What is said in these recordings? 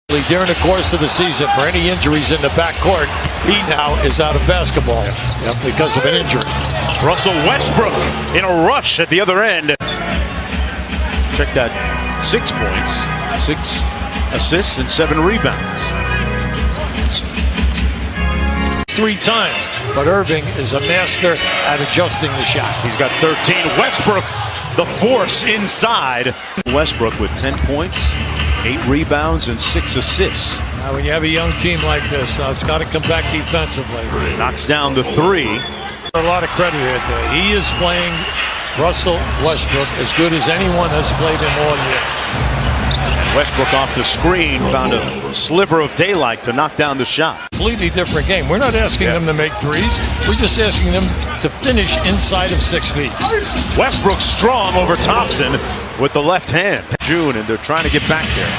During the course of the season, for any injuries in the backcourt, he now is out of basketball because of an injury. Russell Westbrook in a rush at the other end. Check that, 6 points, 6 assists, and 7 rebounds. 3 times, but Irving is a master at adjusting the shot. He's got 13. Westbrook, the force inside. Westbrook with 10 points, 8 rebounds, and 6 assists. Now, when you have a young team like this, it's got to come back defensively. Knocks down the 3. A lot of credit here today. He is playing Russell Westbrook as good as anyone has played him all year. Westbrook off the screen found a sliver of daylight to knock down the shot. Completely different game. We're not asking them to make threes. We're just asking them to finish inside of 6 feet. Westbrook strong over Thompson with the left hand. June, and they're trying to get back there.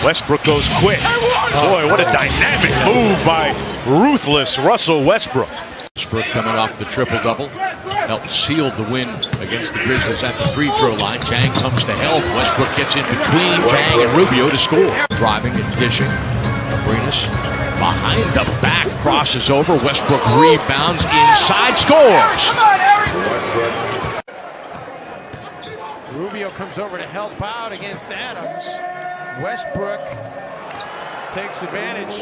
Westbrook goes quick. Boy, what a dynamic move by ruthless Russell Westbrook. Westbrook coming off the triple-double. Helped seal the win against the Grizzlies at the free throw line. Jang comes to help. Westbrook gets in between Jang and Rubio to score. Driving and dishing. Abrinas behind the back, crosses over. Westbrook rebounds inside, scores. Rubio comes over to help out against Adams. Westbrook takes advantage,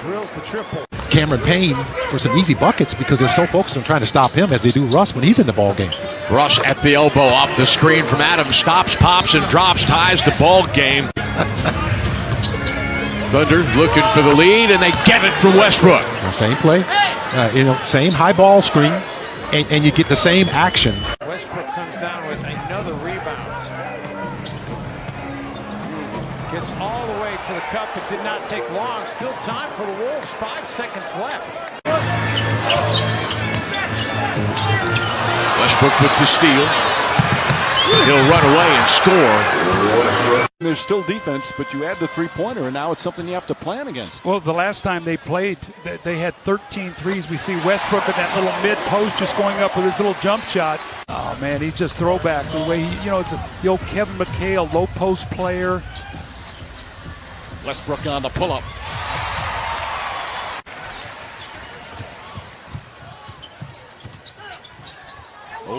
drills the triple. Cameron Payne for some easy buckets because they're so focused on trying to stop him as they do Russ when he's in the ball game. Russ at the elbow off the screen from Adams, stops, pops, and drops, ties the ball game. Thunder looking for the lead, and they get it from Westbrook. Same play, same high ball screen, and you get the same action. Westbrook comes down with another rebound. Gets all the way to the cup. It did not take long. Still time for the Wolves. 5 seconds left. Westbrook with the steal. He'll run away and score. There's still defense, but you add the three-pointer, and now it's something you have to plan against. Well, the last time they played, they had 13 threes. We see Westbrook at that little mid-post just going up with his little jump shot. Oh, man, he's just throwback. The way he, it's the old Kevin McHale, low-post player. Westbrook on the pull-up.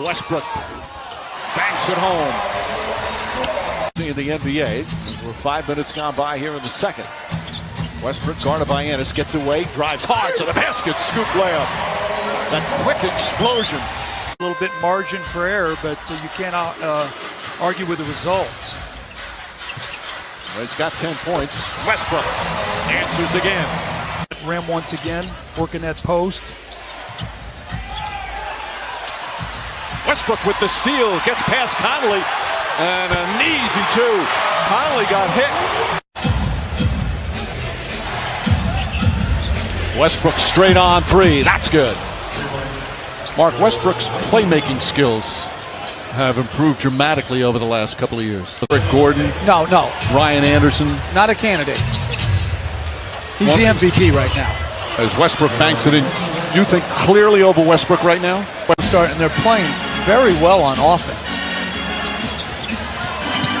Westbrook banks it home. In the NBA, we're 5 minutes gone by here in the second. Westbrook guarded by Ennis, gets away, drives hard to the basket, scoop layup. That quick explosion. A little bit margin for error, but you can't argue with the results. Well, he's got 10 points. Westbrook answers again. Rim once again, working that post. Westbrook with the steal, gets past Conley, and an easy 2. Conley got hit. Westbrook straight on 3, that's good. Mark, Westbrook's playmaking skills have improved dramatically over the last couple of years. Rick Gordon. No. Ryan Anderson. Not a candidate. He's the MVP right now. As Westbrook banks it in, you think clearly over Westbrook right now? And they're playing very well on offense.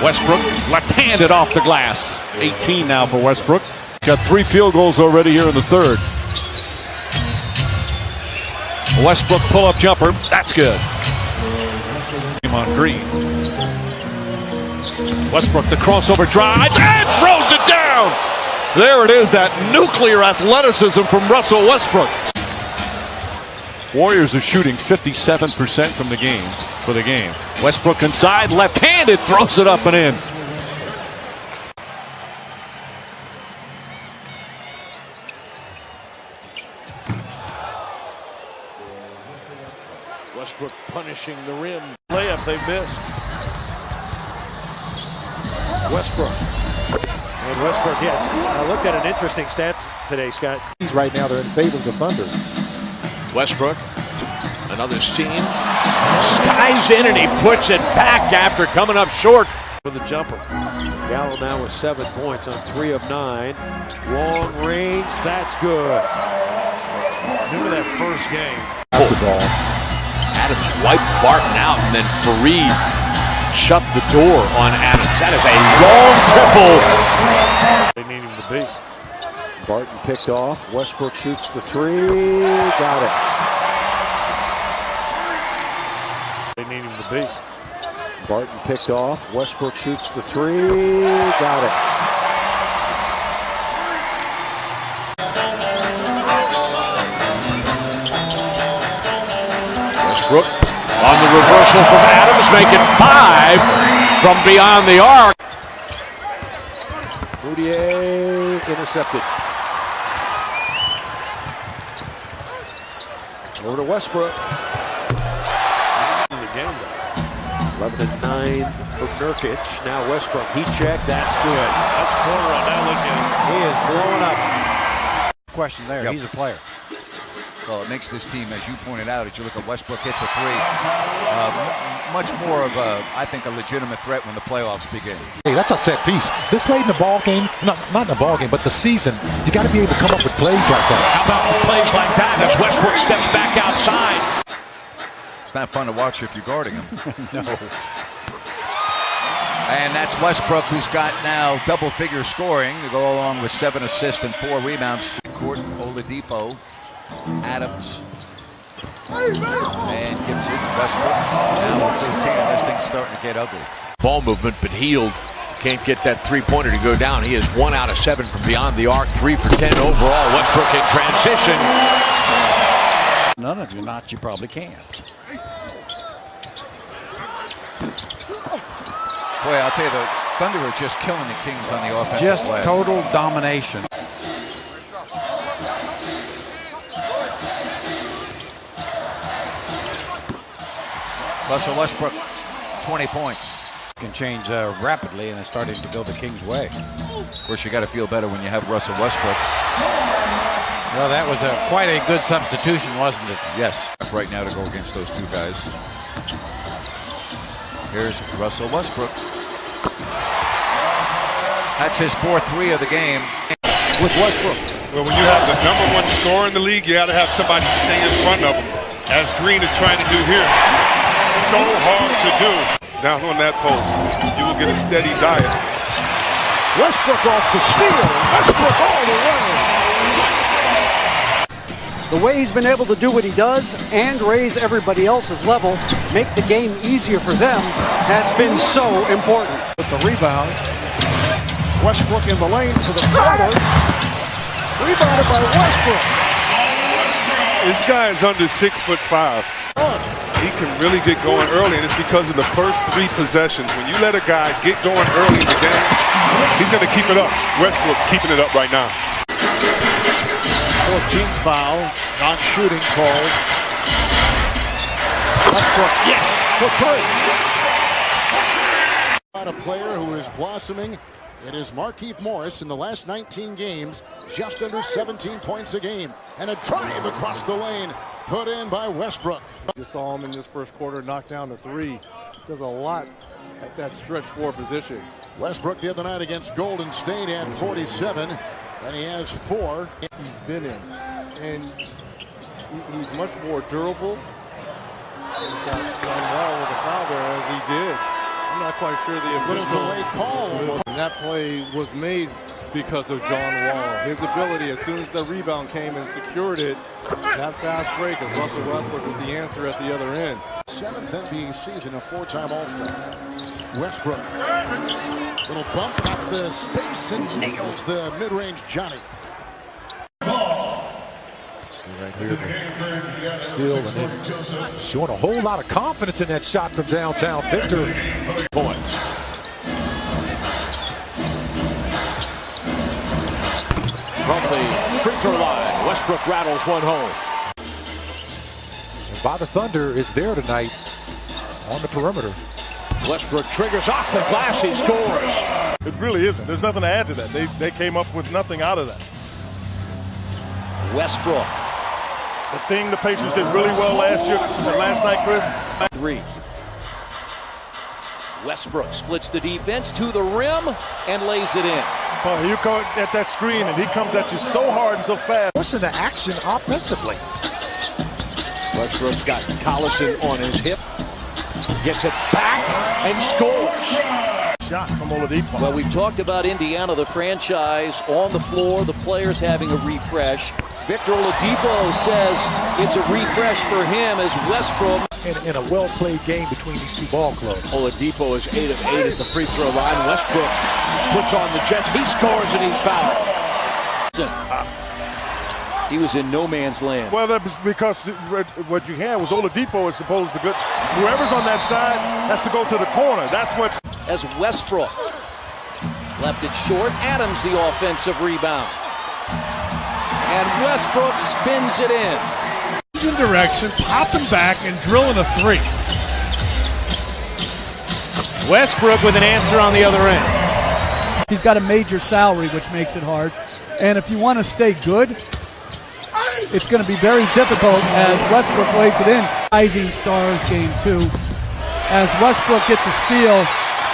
Westbrook left-handed off the glass. 18 now for Westbrook. Got 3 field goals already here in the third. Westbrook pull-up jumper. That's good. On Green. Westbrook the crossover drive and throws it down. There it is, that nuclear athleticism from Russell Westbrook. Warriors are shooting 57% from the game. Westbrook inside, left-handed, throws it up and in. Westbrook punishing the rim. Layup they missed. Westbrook. And Westbrook hits. I looked at an interesting stats today, Scott. Right now they're in favor of the Thunder. Westbrook, another steam. Skies in and he puts it back after coming up short. For the jumper. Gallo now with 7 points on 3 of 9. Long range, that's good. Remember that first game. Basketball. Adams wiped Barton out, and then Fareed shut the door on Adams. That is a long triple. They need him to be. Barton picked off. Westbrook shoots the three. Got it. They need him to be. Barton picked off. Westbrook shoots the three. Got it. Westbrook on the reversal from Adams, making 5 from beyond the arc. Moutier intercepted. Over to Westbrook. In the game, 11-9 for Nurkic. Now Westbrook, heat check. That's good. That's corner on that look. He is blowing up. Question there. Yep. He's a player. So it makes this team, as you pointed out, as you look at Westbrook hit the three, much more of a, I think, a legitimate threat when the playoffs begin. Hey, that's a set piece. This late in the ball game, not in the ball game, but the season, you got to be able to come up with plays like that. How about plays like that as Westbrook steps back outside? It's not fun to watch if you're guarding him. No. And that's Westbrook, who's got now double-figure scoring to go along with 7 assists and 4 rebounds. Court, Oladipo, Adams, and Gibson, Westbrook. Now with 13, and this thing's starting to get ugly. Ball movement, but Hield can't get that three-pointer to go down. He is 1 out of 7 from beyond the arc, 3 for 10 overall. Westbrook in transition. None of you not, you probably can't. Boy, I'll tell you, the Thunder are just killing the Kings on the offensive Just glass. total domination. Russell Westbrook, 20 points. Can change rapidly, and it's starting to go the Kings' way. Of course, you got to feel better when you have Russell Westbrook. Well, that was quite a good substitution, wasn't it? Yes, right now to go against those two guys. Here's Russell Westbrook. That's his 4th three of the game. With Westbrook. Well, when you have the #1 scorer in the league, you got to have somebody stay in front of him, as Green is trying to do here. So hard to do. Down on that post, you will get a steady diet. Westbrook off the steal. Westbrook all the way. The way he's been able to do what he does and raise everybody else's level, make the game easier for them, has been so important. With the rebound, Westbrook in the lane for the floater. Rebounded by Westbrook. This guy is under 6'5". He can really get going early, and it's because of the first 3 possessions. When you let a guy get going early in the game, he's going to keep it up. Westbrook keeping it up right now. 14th foul, non-shooting called. Westbrook, yes, for 3. A player who is blossoming. It is Markieff Morris in the last 19 games, just under 17 points a game. And a drive across the lane, put in by Westbrook. Just saw him in this first quarter knock down a 3. Does a lot at that stretch 4 position. Westbrook the other night against Golden State had 47, and he has 4. He's been in, and he's much more durable. He's got John Wall with a foul there as he did. I'm not quite sure the little delayed call. And that play was made because of John Wall. His ability, as soon as the rebound came and secured it, that fast break as Russell Westbrook with the answer at the other end. 7th NBA season, a 4-time All-Star. Westbrook, little bump up the space and nails the mid-range Johnny. Right here, still and then showing a whole lot of confidence in that shot from downtown. Victor Points. From the free throw line, Westbrook rattles one home. And by the Thunder is there tonight on the perimeter. Westbrook triggers off the glass, he scores. It really isn't. There's nothing to add to that. They came up with nothing out of that. Westbrook. The thing the Pacers did really well last night, Chris. 3. Westbrook splits the defense to the rim and lays it in. Oh, you go at that screen, and he comes at you so hard and so fast. Forcing the action offensively. Westbrook's got Collison on his hip. Gets it back. and scores. Shot from Oladipo. Well, we've talked about Indiana, the franchise, on the floor, the players having a refresh. Victor Oladipo says it's a refresh for him as Westbrook. In a well-played game between these two ball clubs. Oladipo is 8 of 8 at the free throw line. Westbrook puts on the Jets. He scores and he's fouled. He was in no man's land. Well, that was because what you had was Oladipo is supposed to go. Whoever's on that side has to go to the corner. That's what. As Westbrook left it short, Adams the offensive rebound. And Westbrook spins it in. In direction, popping back and drilling a three. Westbrook with an answer on the other end. He's got a major salary, which makes it hard. And if you want to stay good, it's going to be very difficult as Westbrook lays it in. Rising Stars game 2. As Westbrook gets a steal,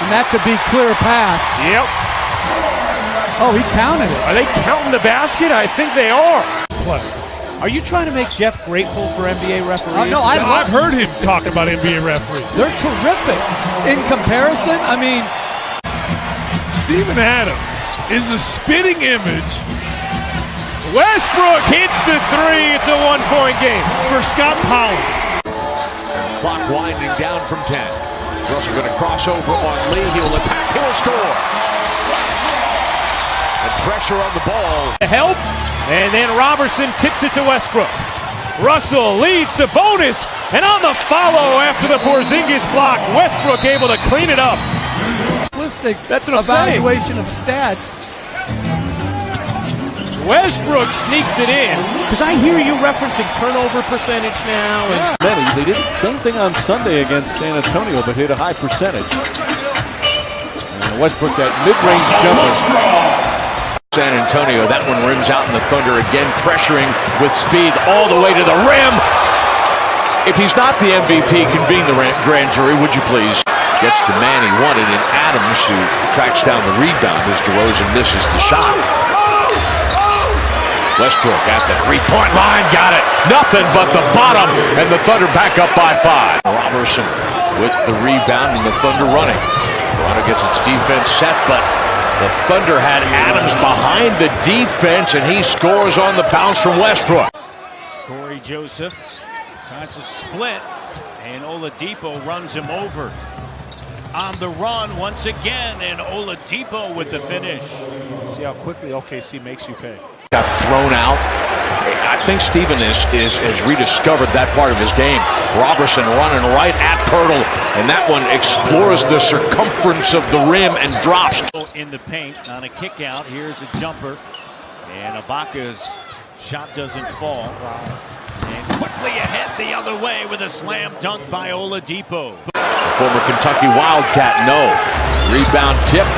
and that could be clear path. Yep. Oh, he counted it. Are they counting the basket? I think they are. What? Are you trying to make Jeff grateful for NBA referees? No, I've heard him talk about NBA referees. They're terrific. In comparison, I mean, Steven Adams is a spitting image. Westbrook hits the three. It's a 1-point game For Scott Powell. Clock winding down from 10. Russell going to cross over on Lee. He'll attack. He'll score. And pressure on the ball. Help. And then Robertson tips it to Westbrook. Russell leads Sabonis. And on the follow after the Porzingis block, Westbrook able to clean it up. That's what I'm saying. Evaluation of stats. Westbrook sneaks it in. Because I hear you referencing turnover percentage now. And they did the same thing on Sunday against San Antonio, but hit a high percentage. And Westbrook, that mid-range jumper. San Antonio, that one rims out, and the Thunder again pressuring with speed all the way to the rim. If he's not the MVP, convene the grand jury, would you please? Gets the man he wanted in Adams, who tracks down the rebound as DeRozan misses the shot. Westbrook at the three-point line, got it. Nothing but the bottom, and the Thunder back up by 5. Robertson with the rebound, and the Thunder running. Toronto gets its defense set, but the Thunder had Adams behind the defense, and he scores on the bounce from Westbrook. Corey Joseph tries to split, and Oladipo runs him over. On the run once again, and Oladipo with the finish. See how quickly OKC makes you pay. Got thrown out. I think Steven has rediscovered that part of his game. Robertson running right at Pirtle, and that one explores the circumference of the rim and drops. In the paint on a kick out. Here's a jumper, and Ibaka's shot doesn't fall. And quickly ahead the other way with a slam dunk by Oladipo. Former Kentucky Wildcat, no. Rebound tip.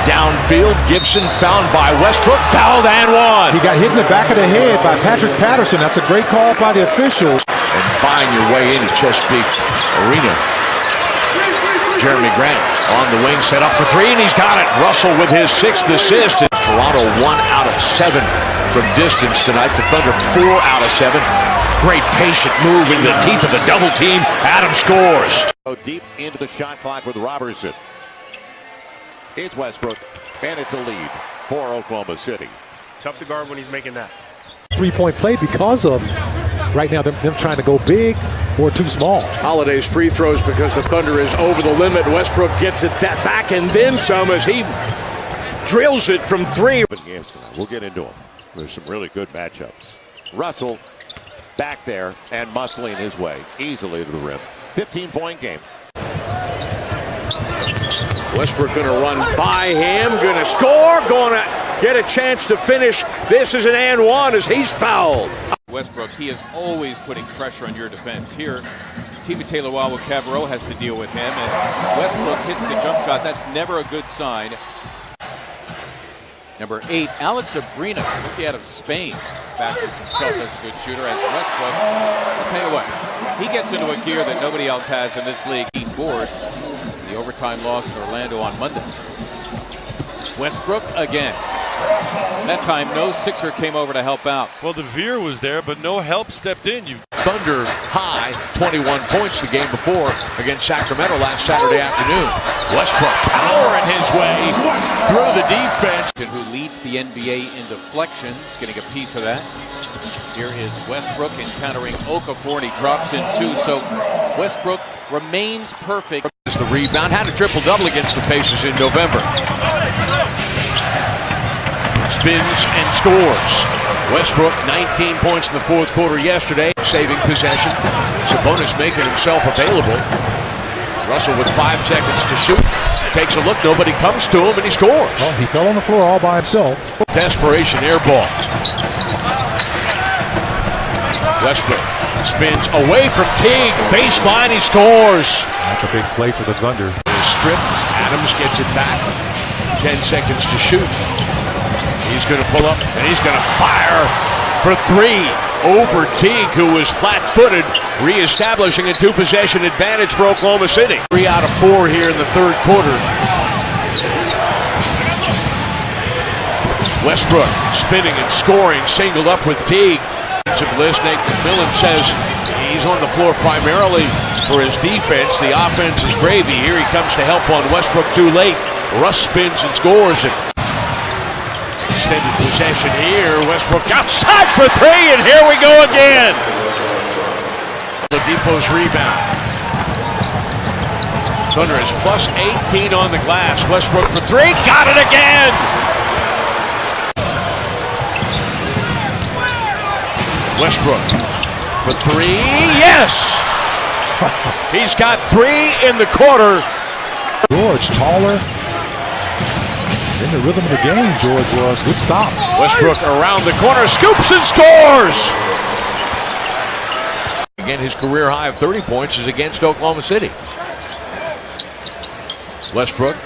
Downfield, Gibson found by Westbrook, fouled and one. He got hit in the back of the head by Patrick Patterson. That's a great call by the officials. And buying your way into Chesapeake Arena. Jeremy Grant on the wing, set up for 3, and he's got it. Russell with his 6th assist. And Toronto 1 out of 7 from distance tonight. The Thunder 4 out of 7. Great patient move into the teeth of the double team. Adams scores. Deep into the shot clock with Robertson. It's Westbrook, and it's a lead for Oklahoma City. Tough to guard when he's making that. Three-point play because of right now them trying to go big or too small. Holiday's free throws because the Thunder is over the limit. Westbrook gets it that back and then some as he drills it from 3. Games tonight. We'll get into them. There's some really good matchups. Russell back there and muscling his way easily to the rim. 15-point game. Westbrook going to run by him, going to score, going to get a chance to finish. This is an and one as he's fouled. Westbrook, he is always putting pressure on your defense. Here, Timmy Taylor-Cavero has to deal with him, and Westbrook hits the jump shot. That's never a good sign. Number 8, Alex Abrinas, rookie out of Spain, backs himself as a good shooter. As Westbrook, I'll tell you what, he gets into a gear that nobody else has in this league. 8 boards. The overtime loss in Orlando on Monday. Westbrook again. That time, no Sixer came over to help out. Well, the Veer was there, but no help stepped in. Thunder high 21 points the game before against Sacramento last Saturday afternoon. Westbrook powering his way through the defense. Who leads the NBA in deflections, getting a piece of that. Here is Westbrook encountering Okafor, and he drops in two. So Westbrook remains perfect. Is the rebound, had a triple-double against the Pacers in November. Spins and scores. Westbrook 19 points in the fourth quarter yesterday, saving possession. Sabonis making himself available. Russell with 5 seconds to shoot. Takes a look, nobody comes to him, and he scores. Well, he fell on the floor all by himself. Desperation air ball. Westbrook spins away from Teague. Baseline, he scores. That's a big play for the Thunder. Is stripped. Adams gets it back. 10 seconds to shoot. He's going to pull up, and he's going to fire for three over Teague, who was flat-footed, reestablishing a two-possession advantage for Oklahoma City. 3 out of 4 here in the third quarter. Westbrook spinning and scoring, singled up with Teague. List, Nate McMillan says he's on the floor primarily for his defense. The offense is gravy. Here he comes to help on Westbrook too late. Russ spins and scores it. Extended possession here. Westbrook outside for three, and here we go again. Oladipo's rebound. Thunder is plus 18 on the glass. Westbrook for three, got it again. Westbrook for three, yes! He's got 3 in the quarter. George, taller. In the rhythm of the game, George was. Good stop. Westbrook around the corner, scoops and scores! Again, his career high of 30 points is against Oklahoma City. Westbrook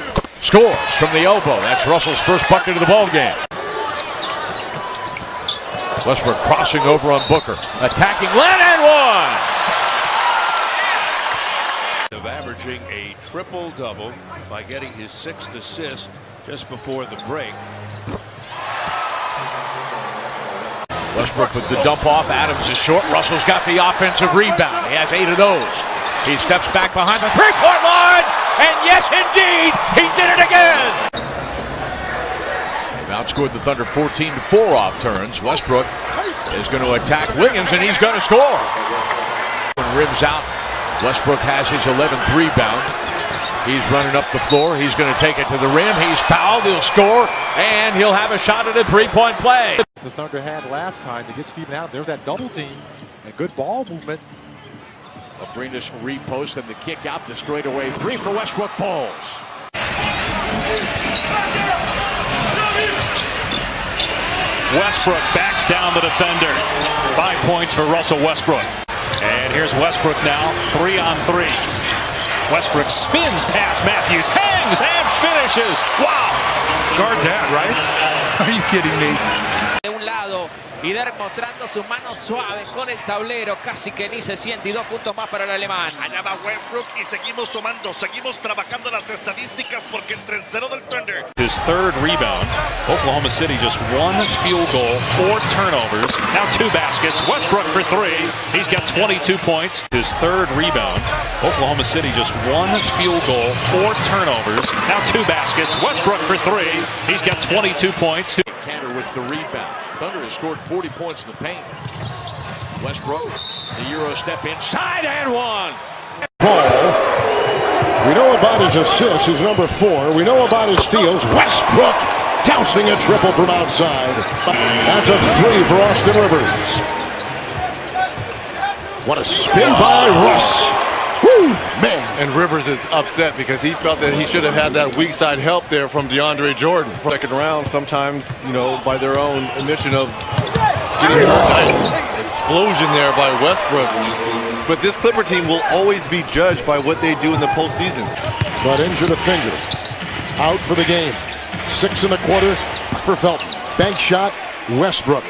scores from the elbow. That's Russell's first bucket of the ballgame. Westbrook crossing over on Booker. Attacking Len and one! Of averaging a triple-double by getting his 6th assist just before the break. Westbrook with the dump off. Adams is short. Russell's got the offensive rebound. He has 8 of those. He steps back behind the three-point line. And yes, indeed, he did it again. They've outscored the Thunder 14-4 off turns. Westbrook is going to attack Williams, and he's going to score. Rims out. Westbrook has his 11th rebound. He's running up the floor. He's going to take it to the rim. He's fouled. He'll score, and he'll have a shot at a three-point play. The Thunder had last time to get Steven out. There's that double team and good ball movement. Abrinas repost and the kick out. The straightaway three for Westbrook falls. Westbrook backs down the defender. 5 points for Russell Westbrook. And here's Westbrook now, 3-on-3. Westbrook spins past Matthews, hangs and finishes. Wow! Guard that, right? Are you kidding me? De un lado, y Dirk mostrando sus manos suaves con el tablero, casi que ni se siente, y 2 puntos más para el alemán. Allá va Westbrook y seguimos sumando, seguimos trabajando las estadísticas porque el tercero del Thunder. His 3rd rebound. Oklahoma City just 1 field goal, 4 turnovers, now 2 baskets. Westbrook for 3. He's got 22 points. His 3rd rebound. Oklahoma City just 1 field goal, 4 turnovers, now 2 baskets. Westbrook for 3. He's got 22 points. Cantor with the rebound. Thunder has scored 40 points in the paint. Westbrook, the Euro step inside and one. We know about his assists, his number 4. We know about his steals. Westbrook dousing a triple from outside. That's a 3 for Austin Rivers. What a spin by Russ. Woo, man. And Rivers is upset because he felt that he should have had that weak side help there from DeAndre Jordan. Second round, sometimes, you know, by their own admission of getting a nice explosion there by Westbrook. But this Clipper team will always be judged by what they do in the postseason. But injured a finger. Out for the game. 6 in the quarter for Felton. Bank shot, Westbrook.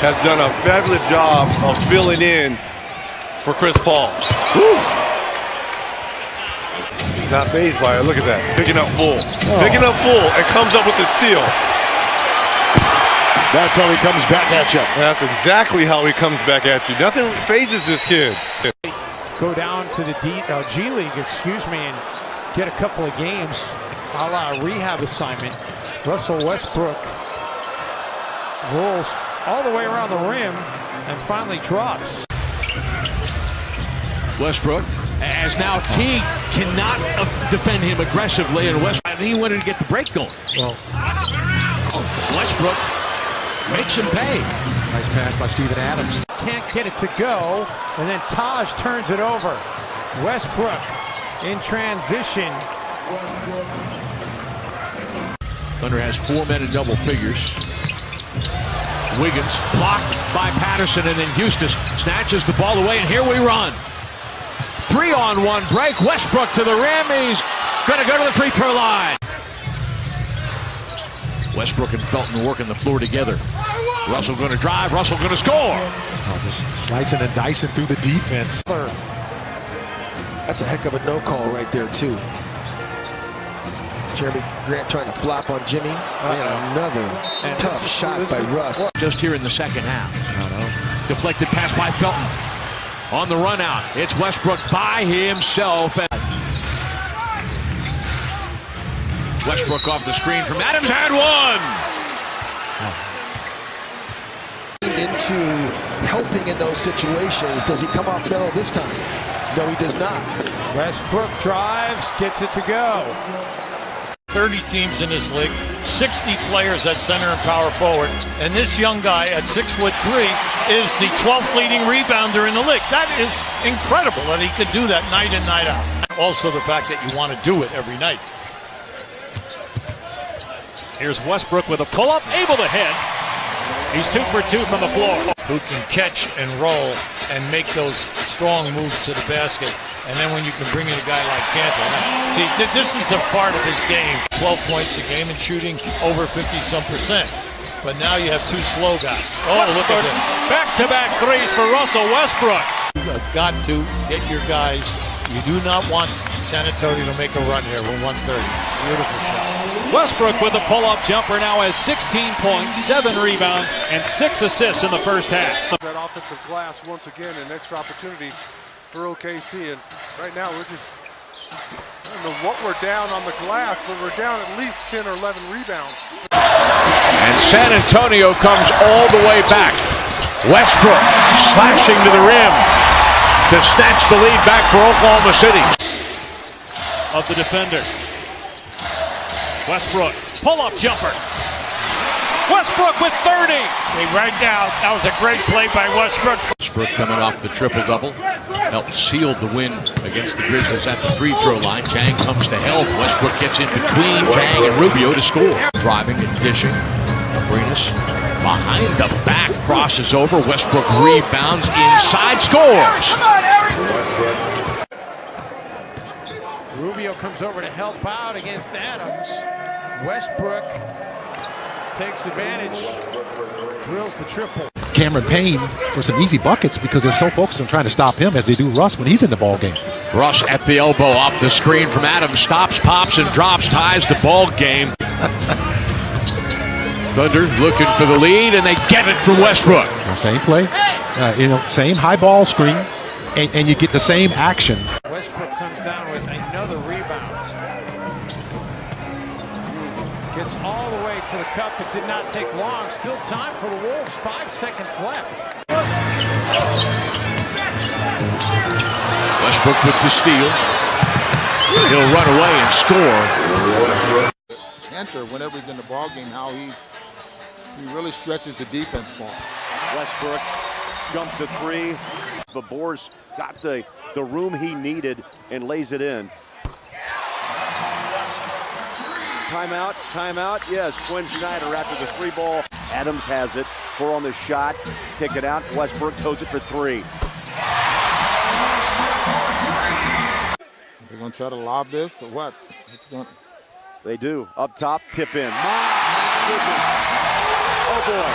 Has done a fabulous job of filling in for Chris Paul. Oof. He's not fazed by it. Look at that. Picking up full. Picking up full and comes up with the steal. That's how he comes back at you. That's exactly how he comes back at you. Nothing phases this kid. Go down to the G League, and get a couple of games, a la rehab assignment. Russell Westbrook rolls all the way around the rim and finally drops. Westbrook, as now Teague cannot defend him aggressively, and Westbrook, he wanted to get the break going. Well, Westbrook makes him pay. Nice pass by Steven Adams. Can't get it to go, and then Taj turns it over. Westbrook in transition. Thunder has 4 men in double figures. Wiggins blocked by Patterson, and then Houston snatches the ball away, and here we run. 3-on-1 break. Westbrook to the rim. He's going to go to the free throw line. Westbrook and Felton working the floor together. Russell going to drive. Russell going to score. Oh, just slicing and dicing through the defense. That's a heck of a no call right there, too. Jeremy Grant trying to flop on Jimmy. Man, another tough shot by Russ. Just here in the second half. Deflected pass by Felton. On the run out, it's Westbrook by himself. Westbrook off the screen from Adams and one. Into helping in those situations. Does he come off mellow this time? No, he does not. Westbrook drives, gets it to go. 30 teams in this league, 60 players at center and power forward, and this young guy at 6'3" is the 12th leading rebounder in the league. That is incredible that he could do that night in, night out. Also the fact that you want to do it every night. Here's Westbrook with a pull-up, able to hit. He's 2 for 2 from the floor. Who can catch and roll and make those strong moves to the basket. And then when you can bring in a guy like Cantor. See, this is the part of his game. 12 points a game and shooting over 50-some%. But now you have two slow guys. Oh, look at this. Back-to-back threes for Russell Westbrook. You have got to get your guys. You do not want San Antonio to make a run here with 130. Beautiful shot. Westbrook with a pull-up jumper now has 16 points, 7 rebounds, and 6 assists in the first half. That offensive glass once again, an extra opportunity for OKC, and right now we're just, I don't know what we're down on the glass, but we're down at least 10 or 11 rebounds. And San Antonio comes all the way back. Westbrook slashing to the rim to snatch the lead back for Oklahoma City. Of the defender. Westbrook, pull-up jumper. Westbrook with 30. Hey, right now, that was a great play by Westbrook. Westbrook coming off the triple-double. Helped seal the win against the Grizzlies at the free throw line. Chang comes to help. Westbrook gets in between Chang and Rubio to score. Driving and dishing. Abrinas behind the back, crosses over. Westbrook rebounds inside, scores. Rubio comes over to help out against Adams. Westbrook takes advantage, drills the triple. Cameron Payne for some easy buckets because they're so focused on trying to stop him as they do Russ when he's in the ball game. Russ at the elbow off the screen from Adams, stops, pops, and drops, ties the ball game. Thunder looking for the lead, and they get it from Westbrook. Same play, same high ball screen, and you get the same action. Westbrook comes down with another rebound. Gets all the way to the cup. It did not take long. Still time for the Wolves. 5 seconds left. Westbrook with the steal. He'll run away and score. Cantor, whenever he's in the ball game, how he really stretches the defense for him. Westbrook jumps to 3. The Boers got the room he needed and lays it in. Timeout, yes, Quinn Snyder after the 3 ball. Adams has it, 4 on the shot, kick it out, Westbrook toes it for 3. They're gonna try to lob this or what? They do, up top, tip in. My goodness, oh boy,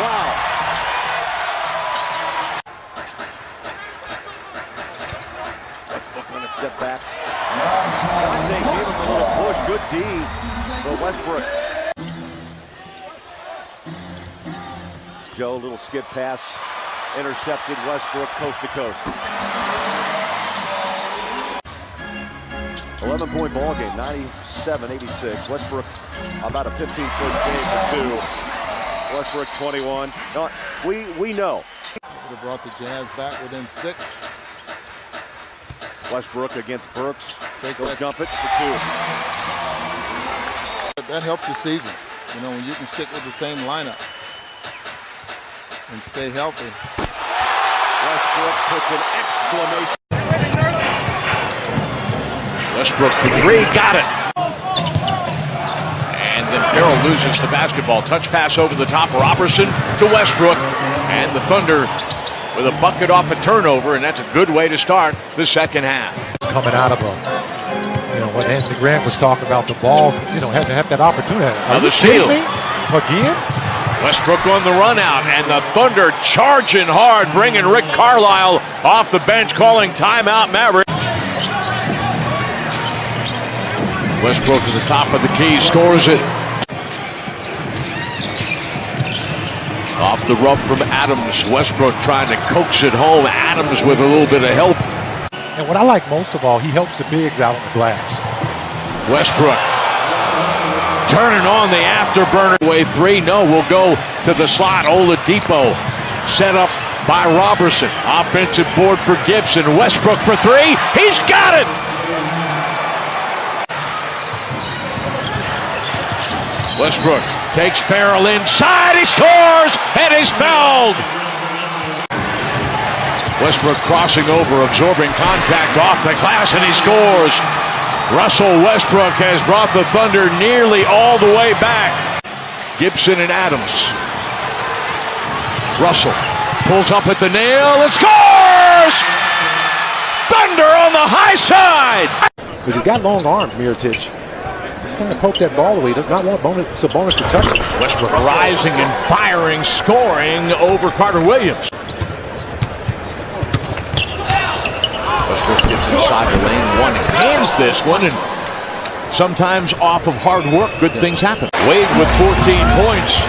wow. Westbrook gonna step back. They gave him a little push, good D for Westbrook. Joe, little skid pass, intercepted. Westbrook coast to coast. 11-point ball game, 97-86. Westbrook about a 15-foot game for two. Westbrook 21. No, we know. Would have brought the Jazz back within 6. Westbrook against Burks. He'll jump it for 2. That helps your season. You know, when you can stick with the same lineup and stay healthy. Westbrook puts an exclamation. Westbrook for 3, got it. And then Carroll loses the basketball. Touch pass over the top, Robertson to Westbrook. And the Thunder with a bucket off a turnover, and that's a good way to start the second half. Coming out of what Anthony Grant was talking about, the ball, had to have that opportunity. Another steal. Again? Westbrook on the run out, and the Thunder charging hard, bringing Rick Carlisle off the bench, calling timeout Maverick. Westbrook to the top of the key, scores it. Off the rub from Adams. Westbrook trying to coax it home. Adams with a little bit of help. And what I like most of all, he helps the bigs out on the glass. Westbrook turning on the afterburner. Way 3, no, we'll go to the slot. Oladipo set up by Robertson. Offensive board for Gibson. Westbrook for 3. He's got it! Westbrook takes Farrell inside. He scores and is fouled. Westbrook crossing over, absorbing contact off the glass, and he scores. Russell Westbrook has brought the Thunder nearly all the way back. Gibson and Adams. Russell pulls up at the nail and scores! Thunder on the high side! Because he's got long arms, Mirotic. He's going to poke that ball away. He does not want Sabonis to touch it. Westbrook rising and firing, scoring over Carter Williams. Westbrook gets inside the lane, one hands this one, and sometimes off of hard work, good things happen. Wade with 14 points.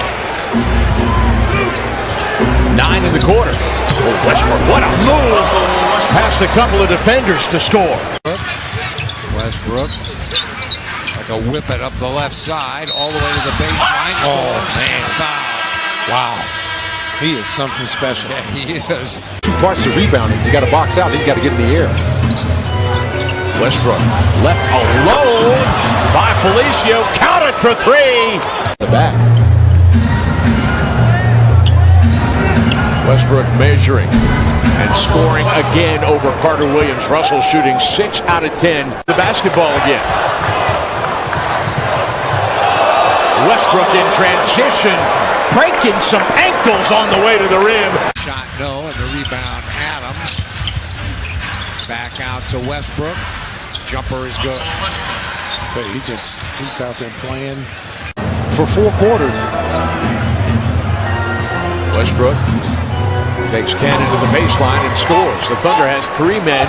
9 in the quarter. Oh, Westbrook, what a move! Past a couple of defenders to score. Westbrook, like a whip it up the left side, all the way to the baseline. Scores and foul. Wow. He is something special. Yeah, he is. 2 parts to rebounding. You got to box out, then you got to get in the air. Westbrook left alone by Felicio. Counted for 3. The back. Westbrook measuring and scoring again over Carter Williams. Russell shooting 6 out of 10. The basketball again. Westbrook in transition, breaking some ankles on the way to the rim. Shot no, and the rebound Adams. Back out to Westbrook. Jumper is good. But he's out there playing for 4 quarters. Westbrook takes Cannon to the baseline and scores. The Thunder has 3 men